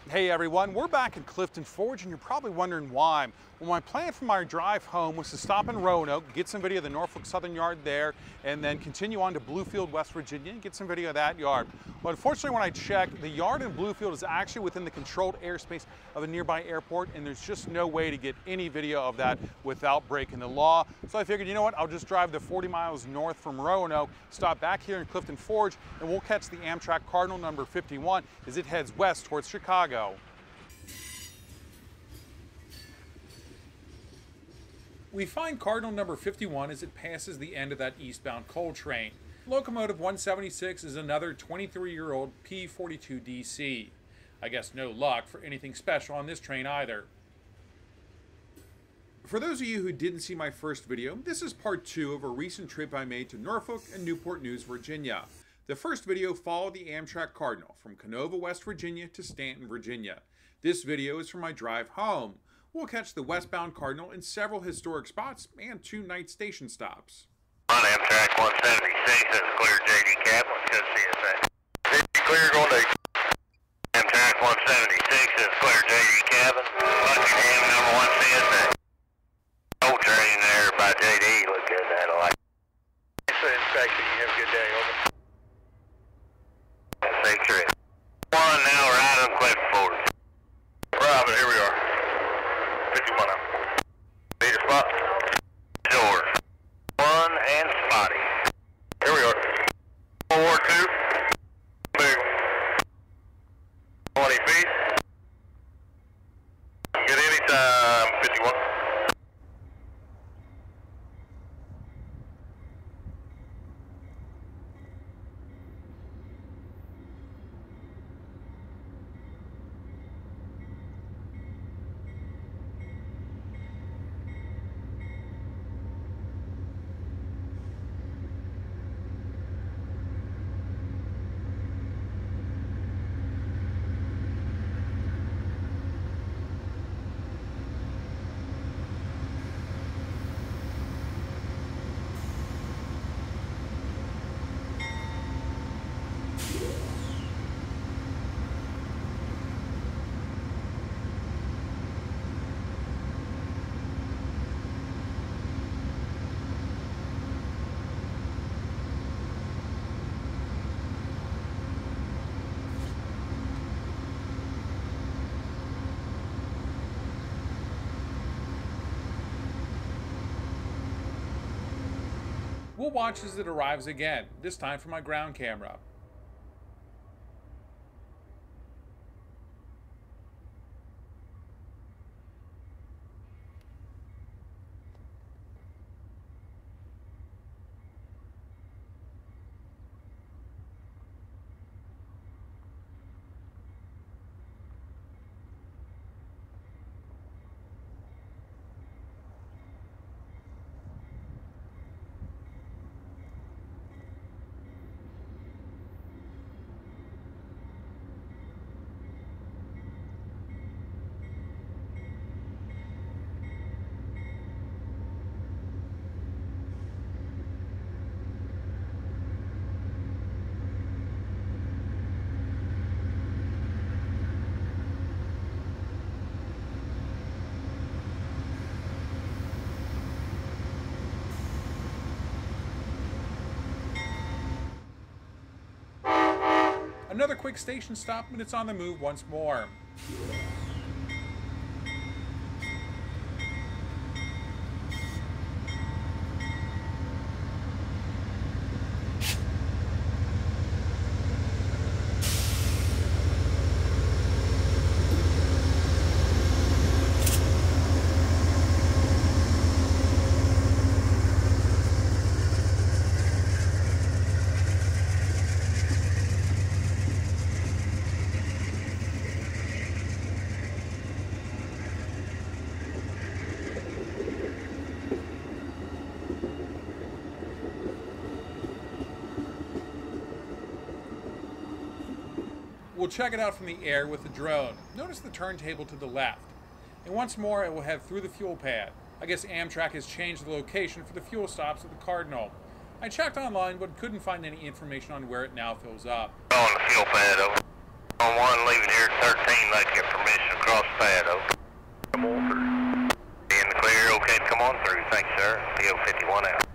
Hey everyone, we're back in Clifton Forge and you're probably wondering why. Well, my plan for my drive home was to stop in Roanoke, get some video of the Norfolk Southern Yard there, and then continue on to Bluefield, West Virginia, and get some video of that yard. Well, unfortunately, when I checked, the yard in Bluefield is actually within the controlled airspace of a nearby airport, and there's just no way to get any video of that without breaking the law. So I figured, you know what, I'll just drive the 40 miles north from Roanoke, stop back here in Clifton Forge, and we'll catch the Amtrak Cardinal number 51 as it heads west towards Chicago. We find Cardinal number 51 as it passes the end of that eastbound coal train. Locomotive 176 is another 23-year-old P42DC. I guess no luck for anything special on this train either. For those of you who didn't see my first video, this is part 2 of a recent trip I made to Norfolk and Newport News, Virginia. The first video followed the Amtrak Cardinal from Canova, West Virginia to Stanton, Virginia. This video is for my drive home. We'll catch the westbound Cardinal in several historic spots and 2 night station stops. On Amtrak 176, that's clear JD Cab, let's go CSA. Clear going to Amtrak 176, is clear JD Cabin, Buckingham number 1 CSA. Old train there by JD, look good, that I like. Inspection, you have a good day, over. Safe trip. 1 now, right on Clifton Forge. Robin, here we are. 51 up. Need a spot? Doors. 1 and spotty. Here we are. 4-2. Big 20 feet. Get any time. 51. We'll watch as it arrives again, this time from my ground camera. Another quick station stop, and it's on the move once more. We'll check it out from the air with the drone. Notice the turntable to the left. And once more, it will head through the fuel pad. I guess Amtrak has changed the location for the fuel stops at the Cardinal. I checked online, but couldn't find any information on where it now fills up. On the fuel pad, over. On 1, leaving here at 13. 16, like to get permission to cross the pad, over. Come on through. In the clear, okay, come on through. Thanks, sir. PO 51 out.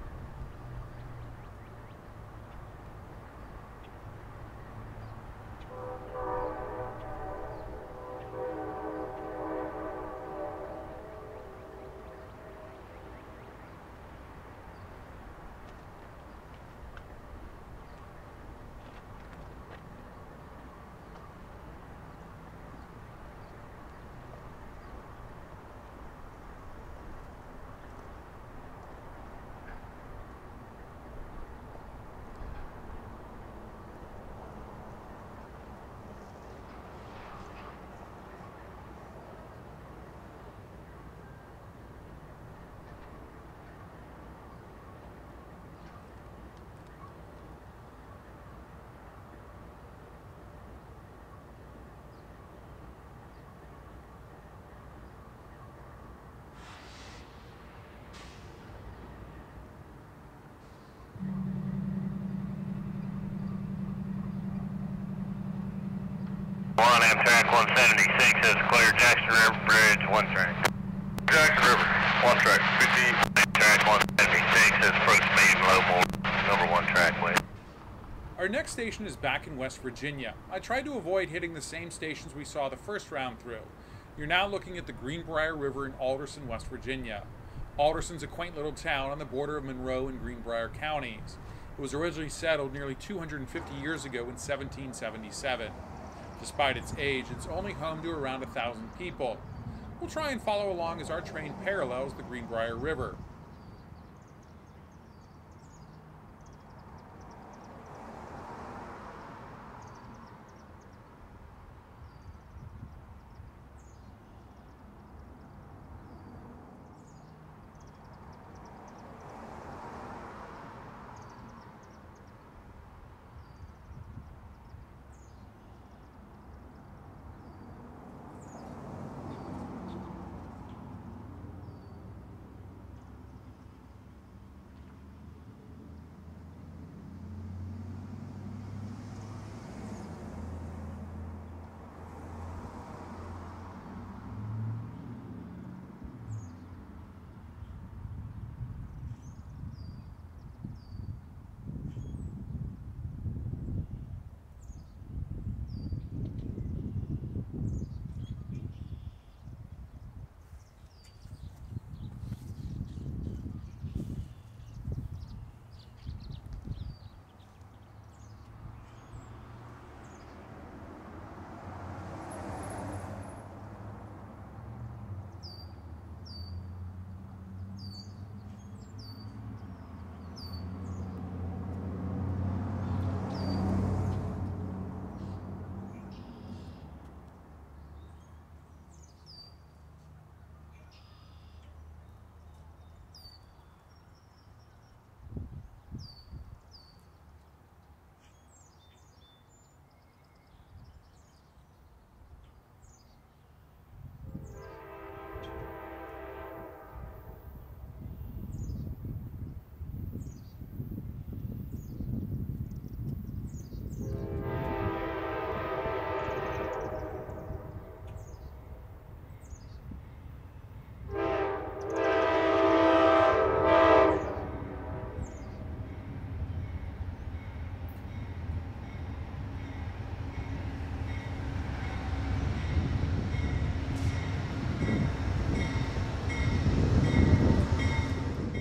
One Amtrak 176 is clear. Jackson River Bridge, one track. Jackson River, one track. 50. Amtrak 176 is approach speed low more. Number one track way. Our next station is back in West Virginia. I tried to avoid hitting the same stations we saw the first round through. You're now looking at the Greenbrier River in Alderson, West Virginia. Alderson's a quaint little town on the border of Monroe and Greenbrier counties. It was originally settled nearly 250 years ago in 1777. Despite its age, it's only home to around 1,000 people. We'll try and follow along as our train parallels the Greenbrier River.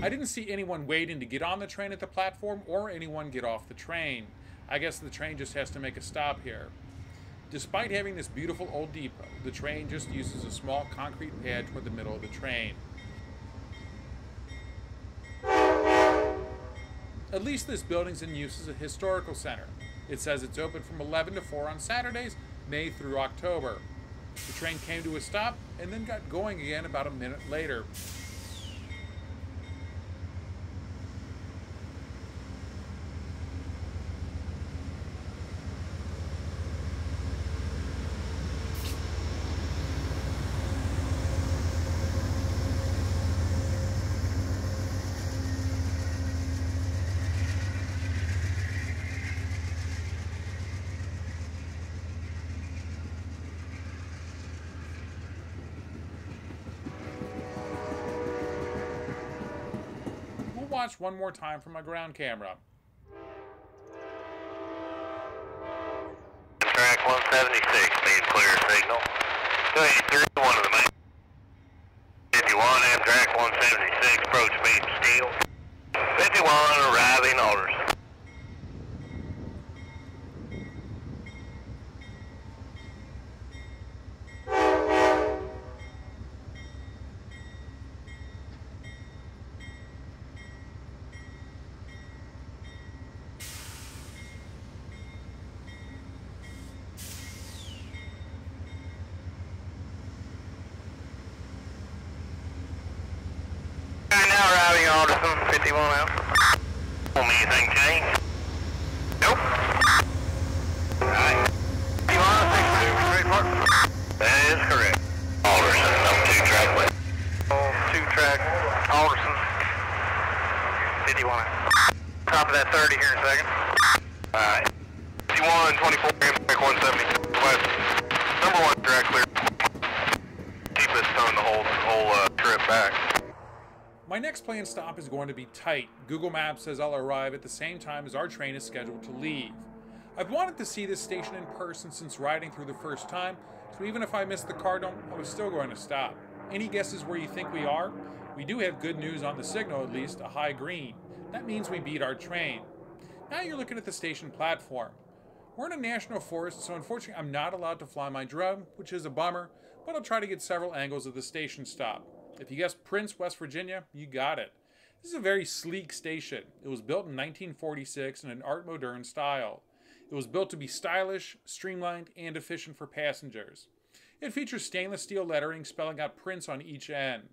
I didn't see anyone waiting to get on the train at the platform or anyone get off the train. I guess the train just has to make a stop here. Despite having this beautiful old depot, the train just uses a small concrete pad toward the middle of the train. At least this building's in use as a historical center. It says it's open from 11 to 4 on Saturdays, May through October. The train came to a stop and then got going again about a minute later. watch one more time from my ground camera. Track 176, being clear signal. 283, one of the main. 51, Amtrak 176, approach speed steel. 51, arriving Alderson. Now arriving Alderson, 51 out. Anything change? Nope. Alright. 51, 62, straight park. That is correct. Alderson, I'm 2-track left. 2-track, Alderson, 51 out. Top of that 30 here in a second. Alright. 51, 24, Amtrak 170 west. Number 1 track clear. Keep this on the whole trip back. My next planned stop is going to be tight. Google Maps says I'll arrive at the same time as our train is scheduled to leave. I've wanted to see this station in person since riding through the first time, so even if I missed the Cardinal, I was still going to stop. Any guesses where you think we are? We do have good news on the signal, at least, a high green. That means we beat our train. Now you're looking at the station platform. We're in a national forest, so unfortunately I'm not allowed to fly my drone, which is a bummer, but I'll try to get several angles of the station stop. If you guessed Prince, West Virginia, you got it. This is a very sleek station. It was built in 1946 in an Art Moderne style. It was built to be stylish, streamlined, and efficient for passengers. It features stainless steel lettering spelling out Prince on each end.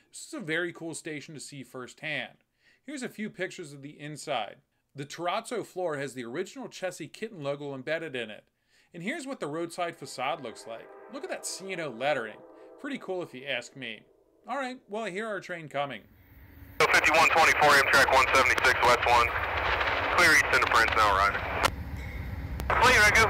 This is a very cool station to see firsthand. Here's a few pictures of the inside. The terrazzo floor has the original Chessie Kitten logo embedded in it. And here's what the roadside facade looks like. Look at that C&O lettering. Pretty cool if you ask me. Alright, well I hear our train coming. 5124 Amtrak 176 West 1. Clear east into Prince now, Ryan. Clear, I go.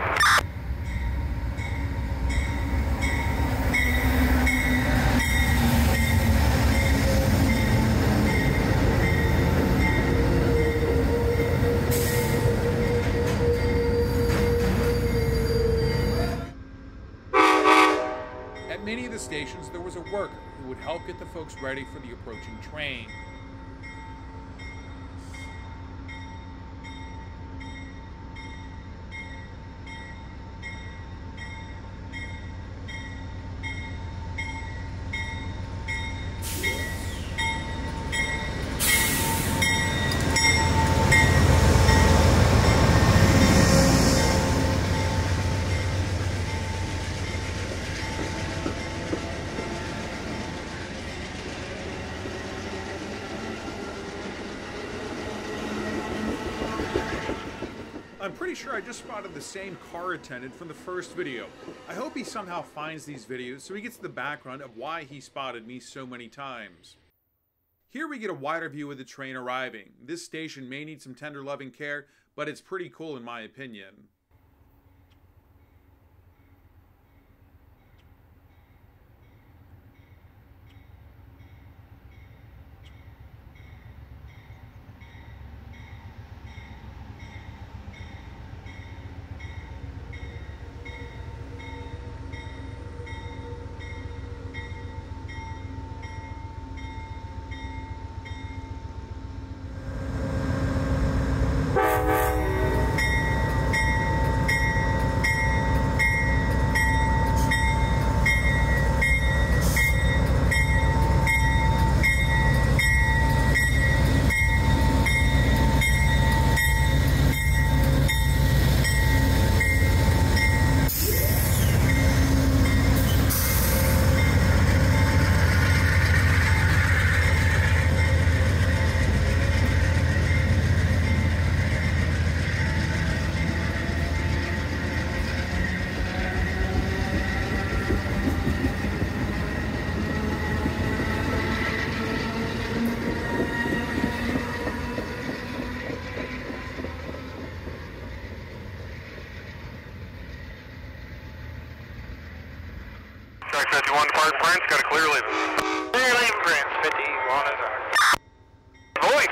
At many of the stations, there was a worker who would help get the folks ready for the approaching train. I'm pretty sure I just spotted the same car attendant from the first video. I hope he somehow finds these videos so he gets the background of why he spotted me so many times. Here we get a wider view of the train arriving. This station may need some tender loving care, but it's pretty cool in my opinion. Track 51 depart Prince, got a clear leave. Clear leave Prince, 51 is ours. Boy!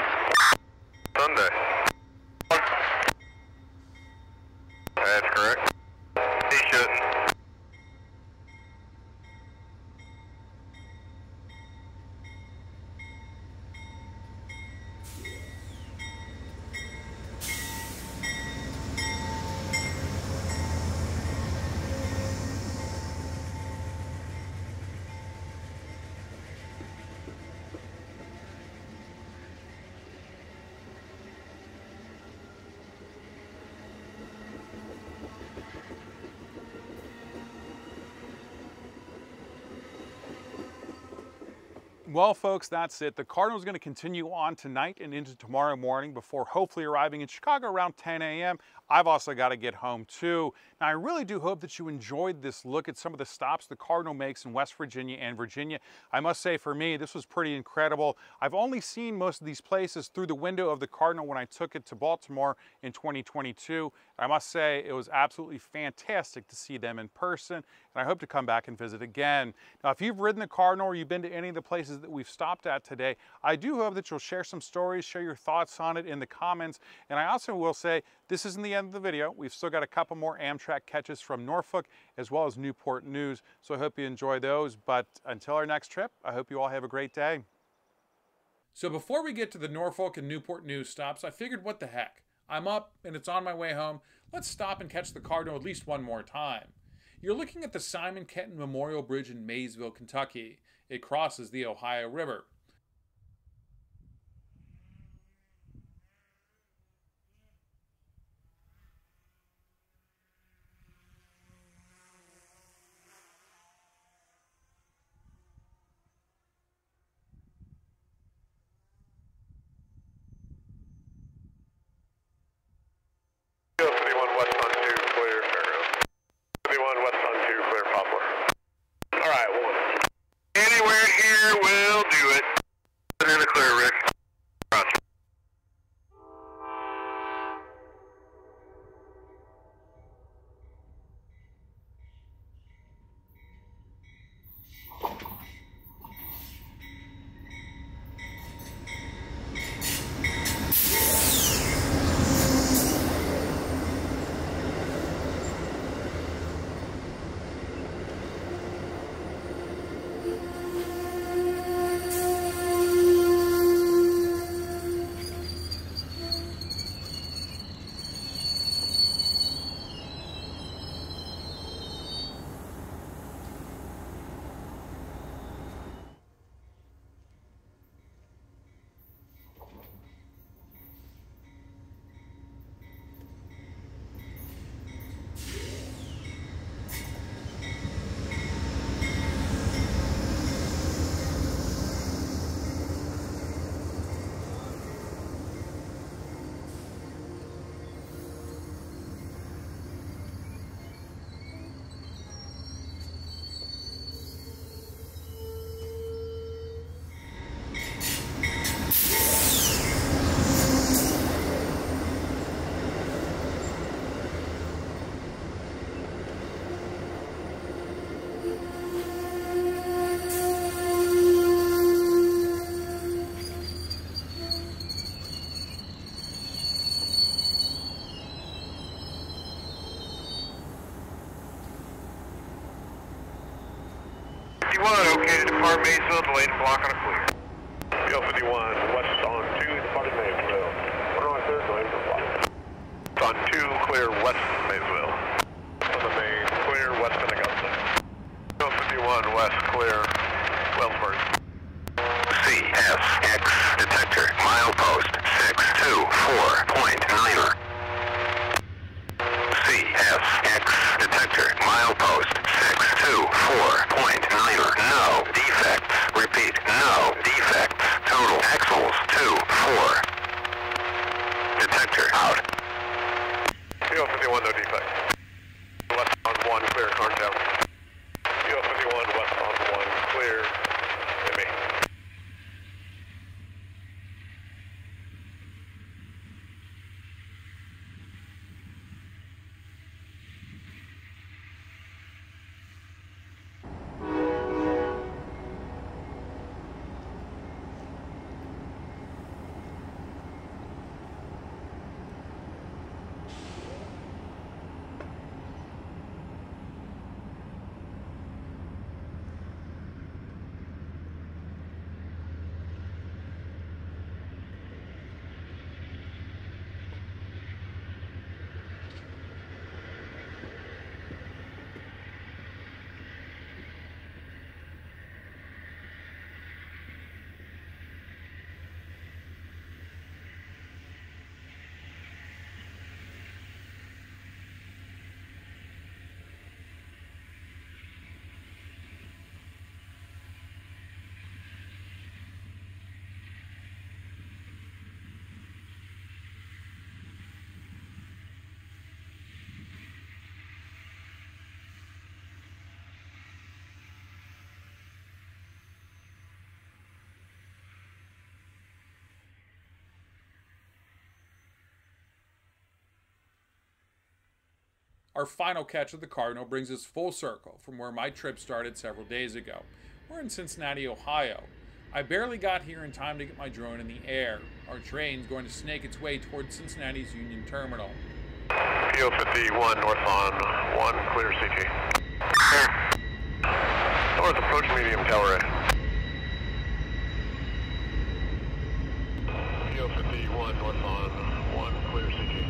Well, folks, that's it. The Cardinal's going to continue on tonight and into tomorrow morning before hopefully arriving in Chicago around 10 a.m. I've also got to get home too. Now, I really do hope that you enjoyed this look at some of the stops the Cardinal makes in West Virginia and Virginia. I must say, for me, this was pretty incredible. I've only seen most of these places through the window of the Cardinal when I took it to Baltimore in 2022. I must say it was absolutely fantastic to see them in person, and I hope to come back and visit again. Now, if you've ridden the Cardinal or you've been to any of the places that we've stopped at today, I do hope that you'll share some stories, share your thoughts on it in the comments, and I also will say this isn't the end of the video. We've still got a couple more Amtrak catches from Norfolk as well as Newport news, so I hope you enjoy those. But until our next trip, I hope you all have a great day. So before we get to the Norfolk and Newport news stops, I figured, what the heck? I'm up and it's on my way home. Let's stop and catch the Cardinal at least one more time. You're looking at the Simon Kenton Memorial Bridge in Maysville, Kentucky. It crosses the Ohio River. Okay to depart Maysville, delayed and block on a clear. Go 51, west on 2, departing Maysville. Runway clear, delayed and block. On 2, clear west Maysville. On the main, clear west of Augusta. Go 51, west clear, Wellsburg. CSX detector, milepost 624.9. CSX detector, milepost 624.9. No defects. Repeat, no defects. Total axles 2-4. Detector out. Go 51, no defects. West on 1, clear, car tower. Go 51, west on 1, clear. Our final catch of the Cardinal brings us full circle from where my trip started several days ago. We're in Cincinnati, Ohio. I barely got here in time to get my drone in the air. Our train's going to snake its way towards Cincinnati's Union Terminal. PO 51 north on 1, clear CG. North approach medium tower A. PO 51 north on 1, clear CG.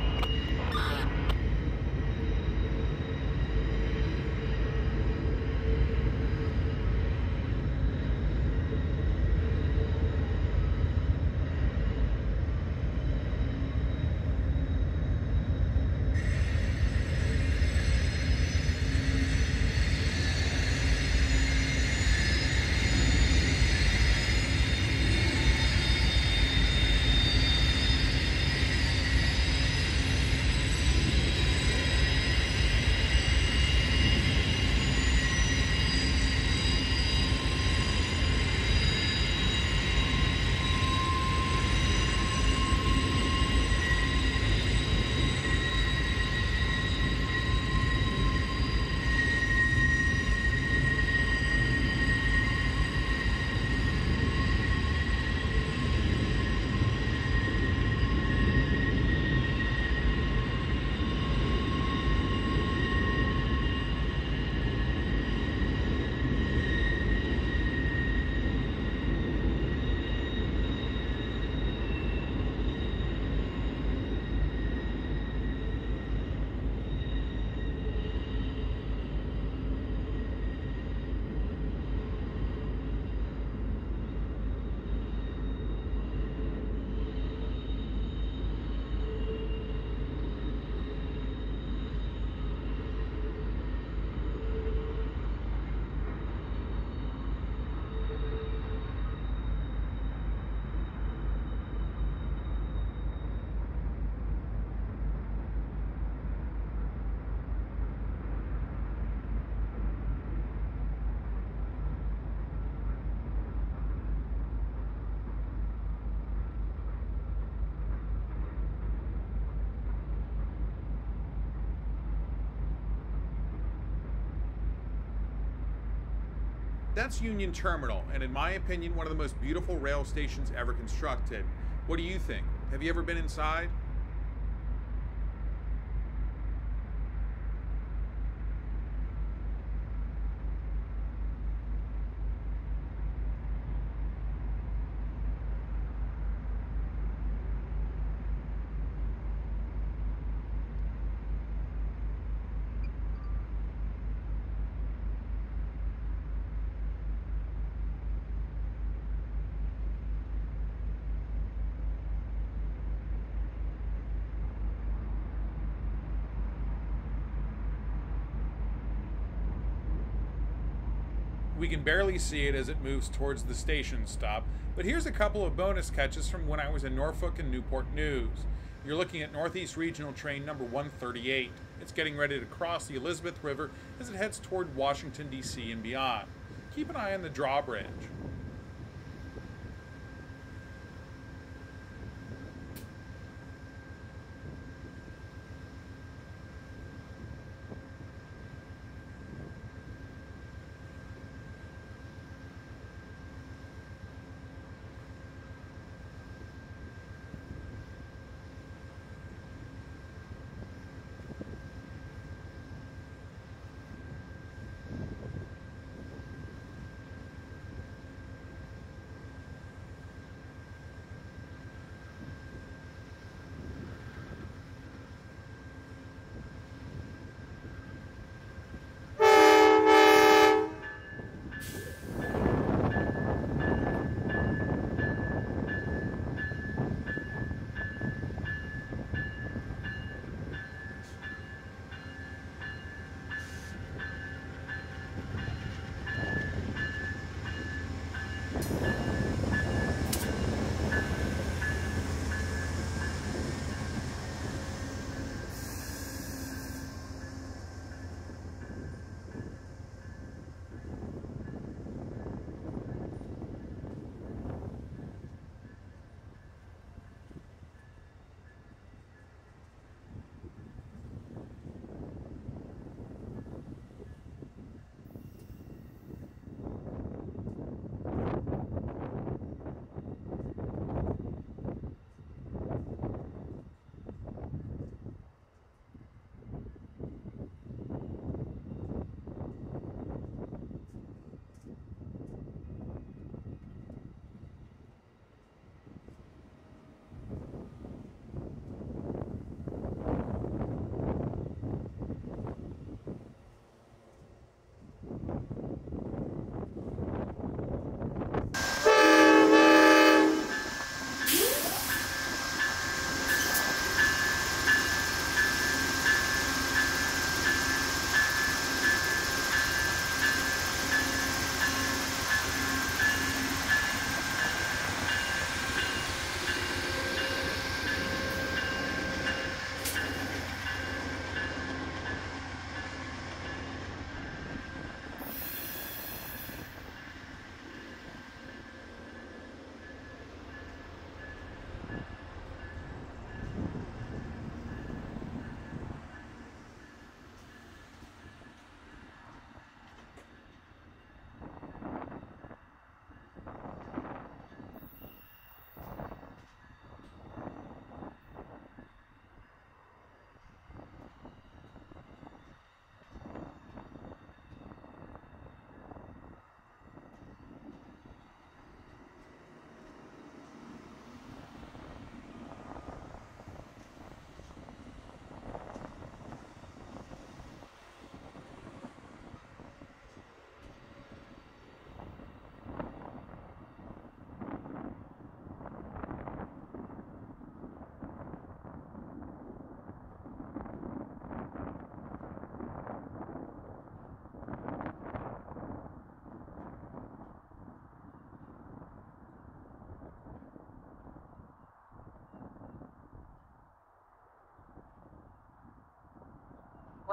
That's Union Terminal, and in my opinion, one of the most beautiful rail stations ever constructed. What do you think? Have you ever been inside? We can barely see it as it moves towards the station stop, but here's a couple of bonus catches from when I was in Norfolk and Newport News. You're looking at Northeast Regional Train number 138. It's getting ready to cross the Elizabeth River as it heads toward Washington, D.C. and beyond. Keep an eye on the drawbridge.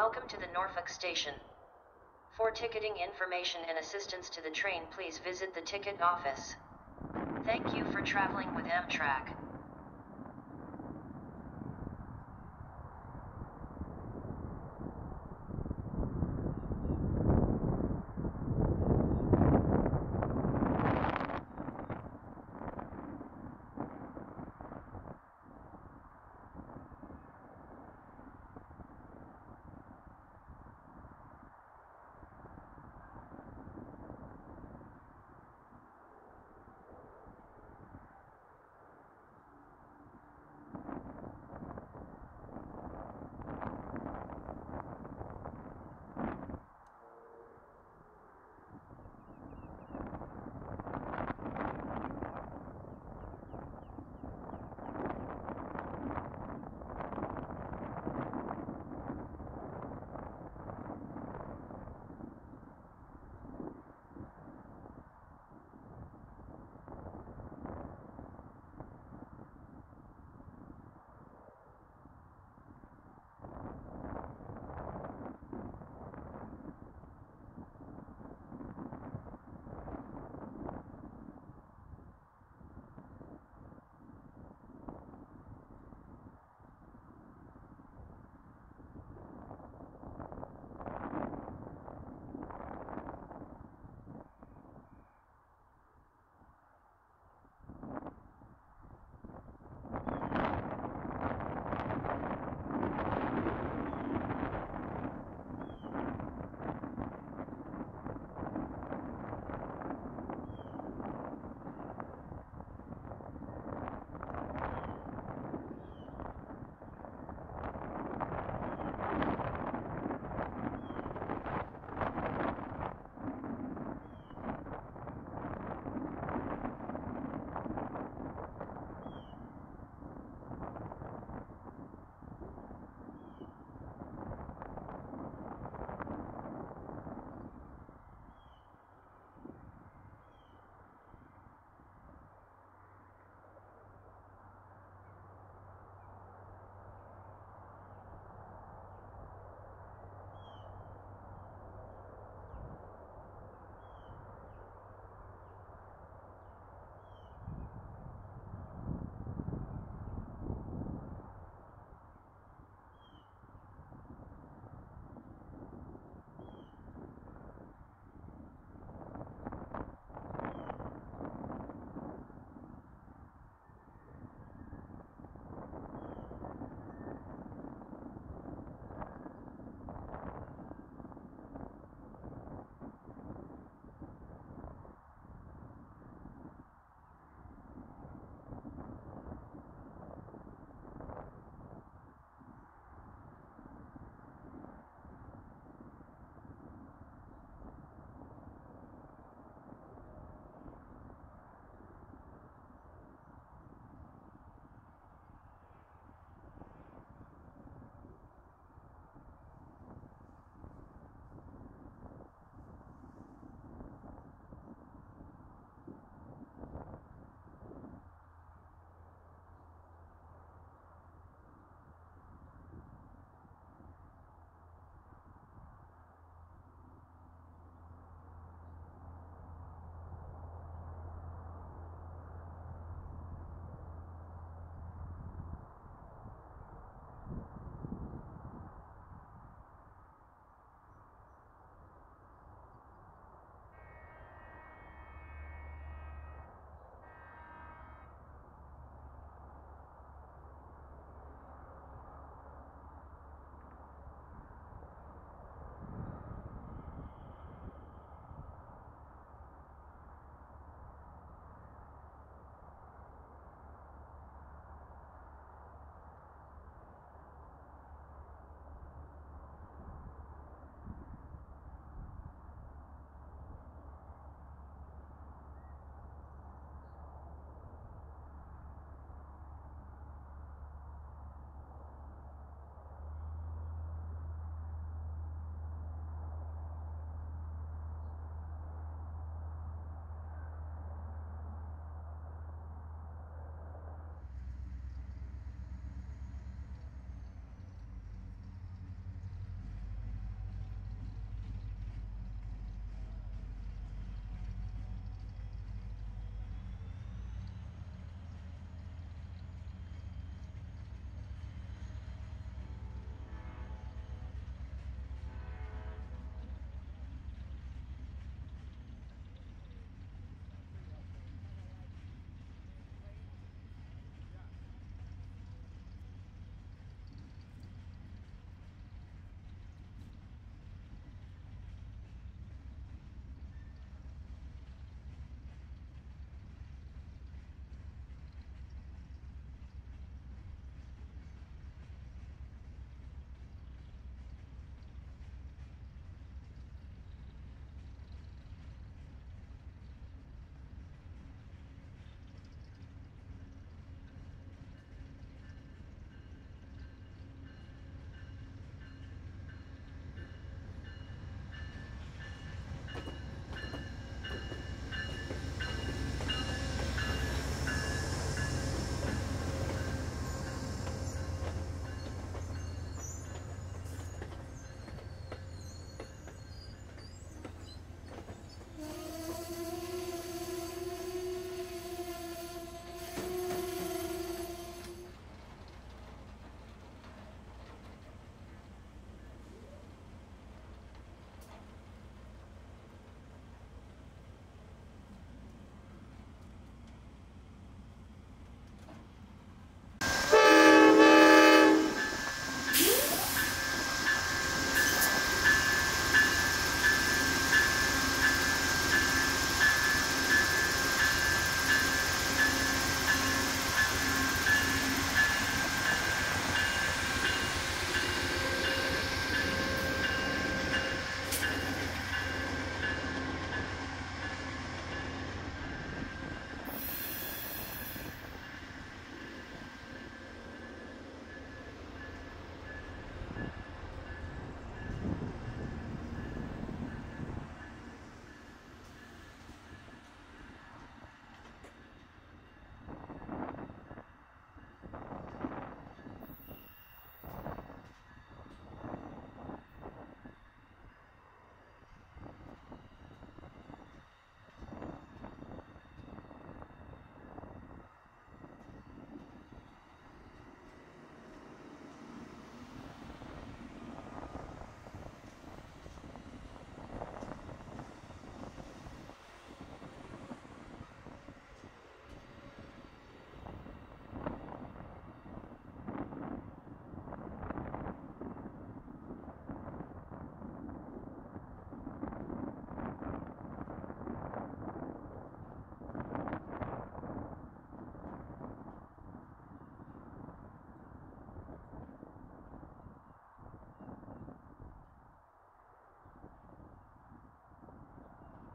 Welcome to the Norfolk station. For ticketing information and assistance to the train, please visit the ticket office. Thank you for traveling with Amtrak.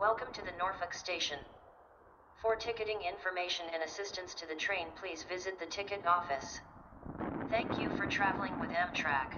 Welcome to the Norfolk station. For ticketing information and assistance to the train, please visit the ticket office. Thank you for traveling with Amtrak.